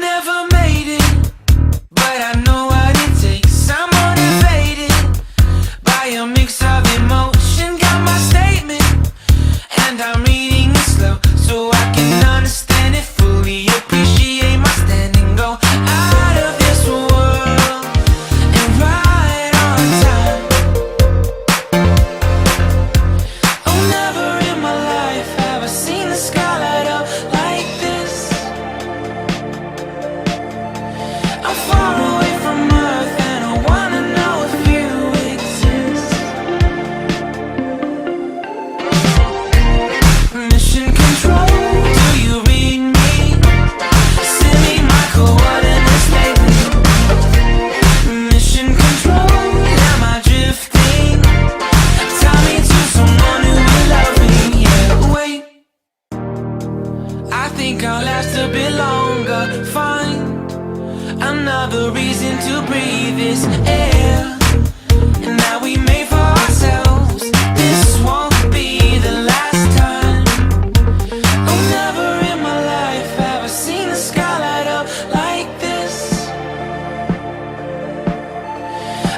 never made it, but I know what it takes. I'm motivated by a mix of emotion. Got my statement, and I'm reading it slow so I can understand it fully. Appreciate my standing, go out of this world and right on time. Oh, never in my life have I seen the sky light up like this. I'm far away from Earth and I wanna know if you exist. Mission control, do you read me? Send me my coordinates lately. Mission control, am I drifting? Tie me to someone who will love me. Yeah, wait, I think I'll last a bit longer. Find another reason to breathe this air, and that we made for ourselves. This won't be the last time. Oh, never in my life have I seen the sky light up like this.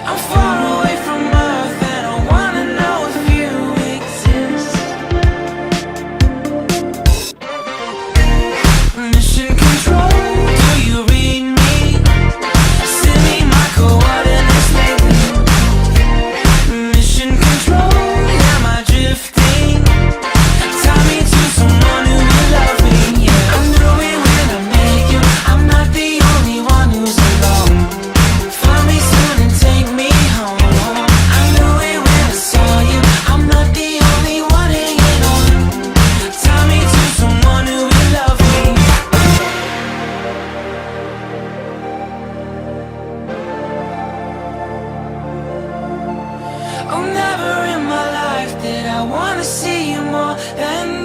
I'm far away from Earth and I wanna know if you exist. Mission control, do you read me? Send me my coordinates lately. Mission control, am I drifting? Tie me to someone who will love me. Yeah, I knew it when I met you. I'm not the only one who's alone. Find me soon and take me home. I knew it when I saw you. I'm not the only one hanging on. Tie me to someone who will love me. Oh, never in my life did I wanna see you more than